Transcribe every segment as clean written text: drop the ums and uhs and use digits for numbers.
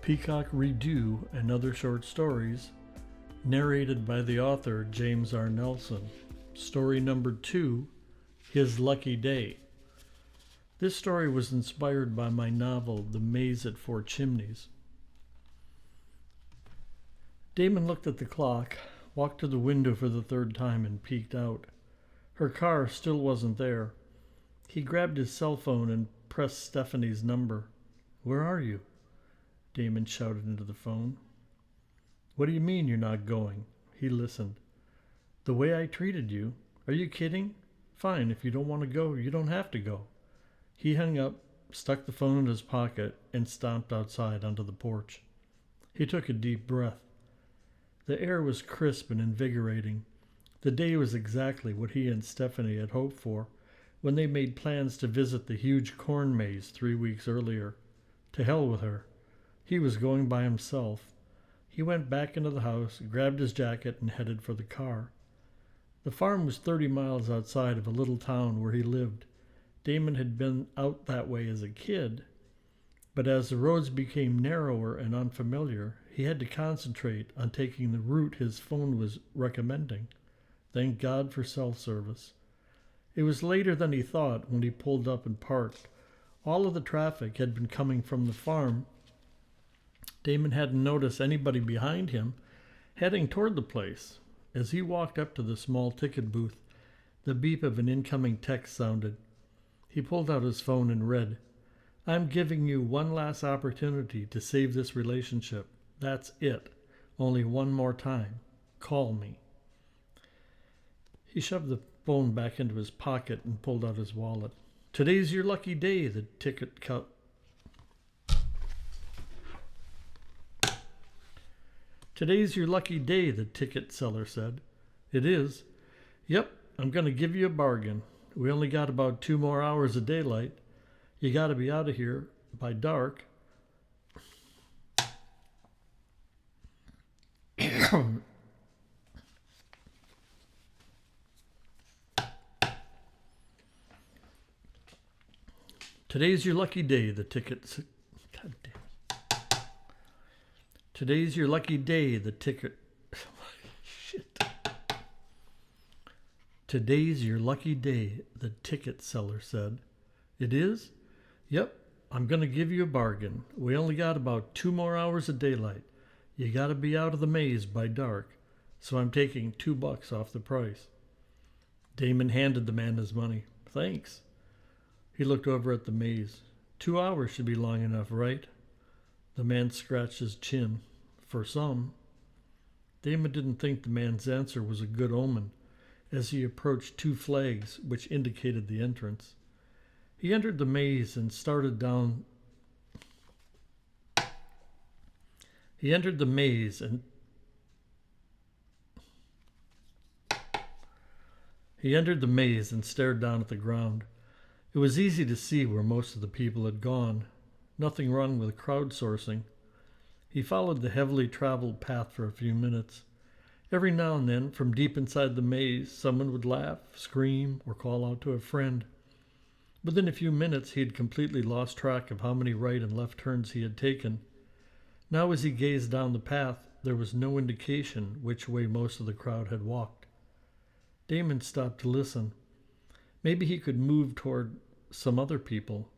Peacock Redo and Other Short Stories, narrated by the author James R. Nelson. Story number 2, His Lucky Day. This story was inspired by my novel, The Maze at Four Chimneys. Damon looked at the clock, walked to the window for the third time, and peeked out. Her car still wasn't there. He grabbed his cell phone and pressed Stephanie's number. "Where are you?" Damon shouted into the phone. "What do you mean you're not going?" He listened. "The way I treated you? Are you kidding? Fine, if you don't want to go, you don't have to go." He hung up, stuck the phone in his pocket, and stomped outside onto the porch. He took a deep breath. The air was crisp and invigorating. The day was exactly what he and Stephanie had hoped for when they made plans to visit the huge corn maze 3 weeks earlier. To hell with her. He was going by himself. He went back into the house, grabbed his jacket, and headed for the car. The farm was 30 miles outside of a little town where he lived. Damon had been out that way as a kid, but as the roads became narrower and unfamiliar, he had to concentrate on taking the route his phone was recommending. Thank God for cell service. It was later than he thought when he pulled up and parked. All of the traffic had been coming from the farm. Damon hadn't noticed anybody behind him heading toward the place. As he walked up to the small ticket booth, the beep of an incoming text sounded. He pulled out his phone and read, "I'm giving you one last opportunity to save this relationship. That's it. Only one more time. Call me." He shoved the phone back into his pocket and pulled out his wallet. "Today's your lucky day," the ticket cut. "Today's your lucky day," the ticket seller said. "It is?" "Yep, I'm going to give you a bargain. We only got about 2 more hours of daylight. You got to be out of here by dark." "Today's your lucky day," the ticket said. God damn. "Today's your lucky day," the ticket... Shit. "Today's your lucky day," the ticket seller said. "It is?" "Yep, I'm going to give you a bargain. We only got about 2 more hours of daylight. You got to be out of the maze by dark, so I'm taking $2 off the price." Damon handed the man his money. "Thanks." He looked over at the maze. 2 hours should be long enough, right? The man scratched his chin. "For some." Damon didn't think the man's answer was a good omen as he approached 2 flags which indicated the entrance. He entered the maze and started down. He entered the maze and stared down at the ground. It was easy to see where most of the people had gone. Nothing wrong with crowdsourcing. He followed the heavily traveled path for a few minutes. Every now and then, from deep inside the maze, someone would laugh, scream, or call out to a friend. Within a few minutes, he had completely lost track of how many right and left turns he had taken. Now, as he gazed down the path, there was no indication which way most of the crowd had walked. Damon stopped to listen. Maybe he could move toward some other people.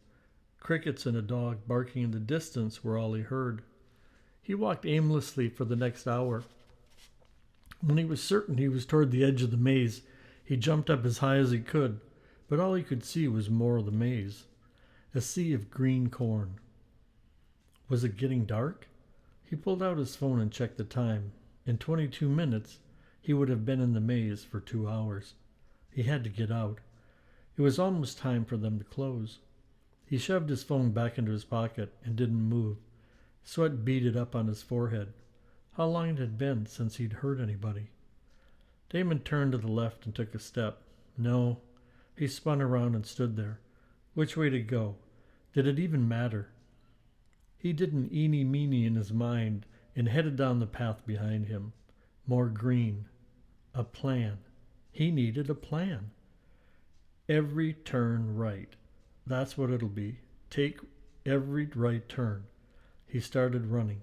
Crickets and a dog barking in the distance were all he heard. He walked aimlessly for the next hour. When he was certain he was toward the edge of the maze, he jumped up as high as he could, but all he could see was more of the maze, a sea of green corn. Was it getting dark? He pulled out his phone and checked the time. In 22 minutes, he would have been in the maze for 2 hours. He had to get out. It was almost time for them to close. He shoved his phone back into his pocket and didn't move. Sweat beaded up on his forehead. How long it had been since he'd hurt anybody. Damon turned to the left and took a step. No. He spun around and stood there. Which way to go? Did it even matter? He did an eeny-meeny in his mind and headed down the path behind him. More green. A plan. He needed a plan. Every turn right. That's what it'll be. Take every right turn. He started running.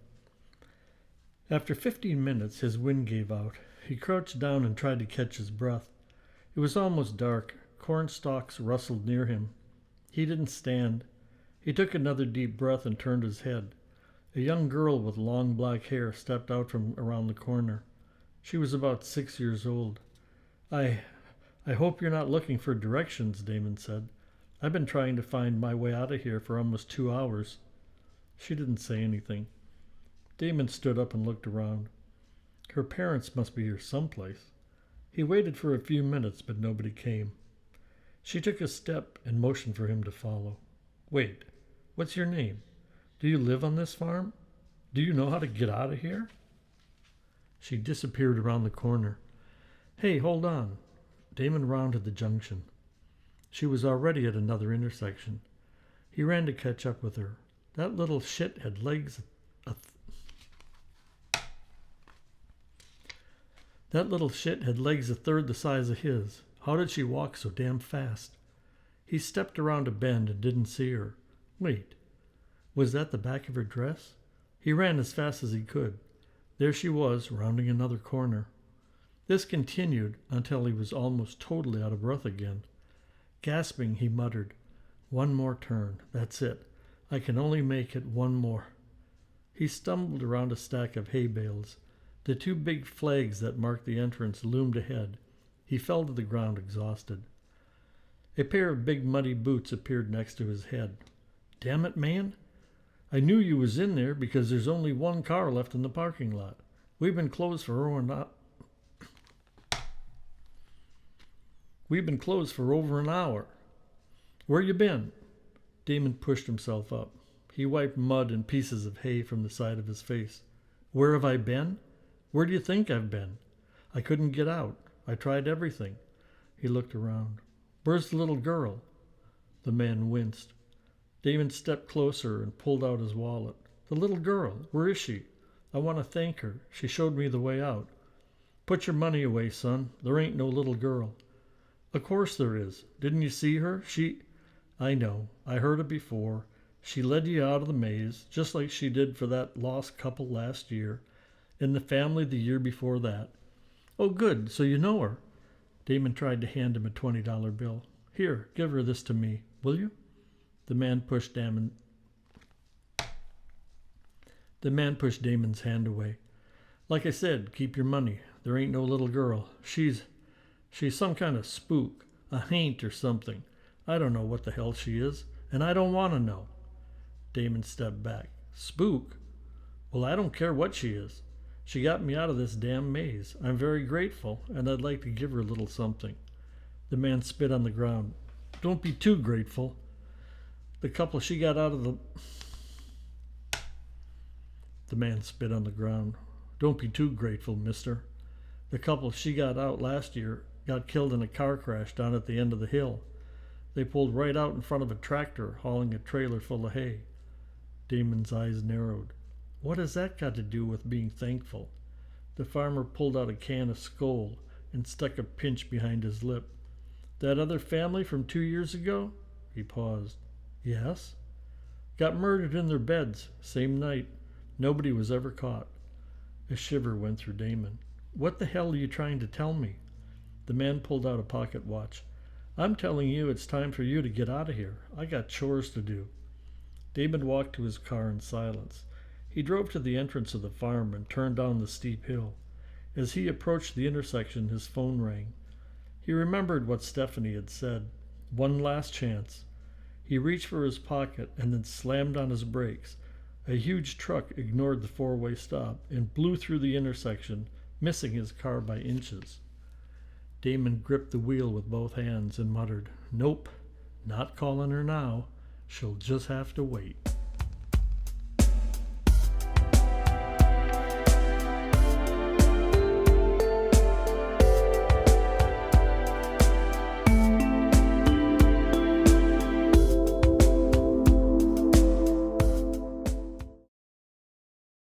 After 15 minutes, his wind gave out. He crouched down and tried to catch his breath. It was almost dark. Corn stalks rustled near him. He didn't stand. He took another deep breath and turned his head. A young girl with long black hair stepped out from around the corner. She was about 6 years old. I hope you're not looking for directions," Damon said. "I've been trying to find my way out of here for almost 2 hours." She didn't say anything. Damon stood up and looked around. Her parents must be here someplace. He waited for a few minutes, but nobody came. She took a step and motioned for him to follow. "Wait, what's your name? Do you live on this farm? Do you know how to get out of here?" She disappeared around the corner. "Hey, hold on." Damon rounded the junction. She was already at another intersection. He ran to catch up with her. That little shit had legs a third the size of his. How did she walk so damn fast? He stepped around a bend and didn't see her. Wait, was that the back of her dress? He ran as fast as he could. There she was, rounding another corner. This continued until he was almost totally out of breath again. Gasping, he muttered, "One more turn. That's it. I can only make it one more." He stumbled around a stack of hay bales. The two big flags that marked the entrance loomed ahead. He fell to the ground exhausted. A pair of big muddy boots appeared next to his head. "Damn it, man. I knew you was in there because there's only one car left in the parking lot. We've been closed for over an hour. Where you been?" Damon pushed himself up. He wiped mud and pieces of hay from the side of his face. "Where have I been? Where do you think I've been? I couldn't get out. I tried everything." He looked around. "Where's the little girl?" The man winced. Damon stepped closer and pulled out his wallet. "The little girl, where is she? I want to thank her. She showed me the way out." "Put your money away, son. There ain't no little girl." "Of course there is. Didn't you see her? I know. I heard it before. She led you out of the maze, just like she did for that lost couple last year, and the family the year before that." "Oh, good. So you know her." Damon tried to hand him a $20 bill. "Here, give her this to me, will you?" The man pushed Damon's hand away. "Like I said, keep your money. There ain't no little girl. She's some kind of spook, a haint or something. I don't know what the hell she is, and I don't want to know." Damon stepped back. "Spook? Well, I don't care what she is. She got me out of this damn maze. I'm very grateful, and I'd like to give her a little something." The man spit on the ground. "Don't be too grateful. The couple she got out of the..." The man spit on the ground. "Don't be too grateful, mister. The couple she got out last year got killed in a car crash down at the end of the hill. They pulled right out in front of a tractor hauling a trailer full of hay." Damon's eyes narrowed. "What has that got to do with being thankful?" The farmer pulled out a can of Skoal and stuck a pinch behind his lip. "That other family from 2 years ago?" He paused. "Yes?" "Got murdered in their beds, same night. Nobody was ever caught." A shiver went through Damon. "What the hell are you trying to tell me?" The man pulled out a pocket watch. "I'm telling you it's time for you to get out of here. I got chores to do." Damon walked to his car in silence. He drove to the entrance of the farm and turned down the steep hill. As he approached the intersection, his phone rang. He remembered what Stephanie had said. One last chance. He reached for his pocket and then slammed on his brakes. A huge truck ignored the four-way stop and blew through the intersection, missing his car by inches. Damon gripped the wheel with both hands and muttered, "Nope, not calling her now. She'll just have to wait."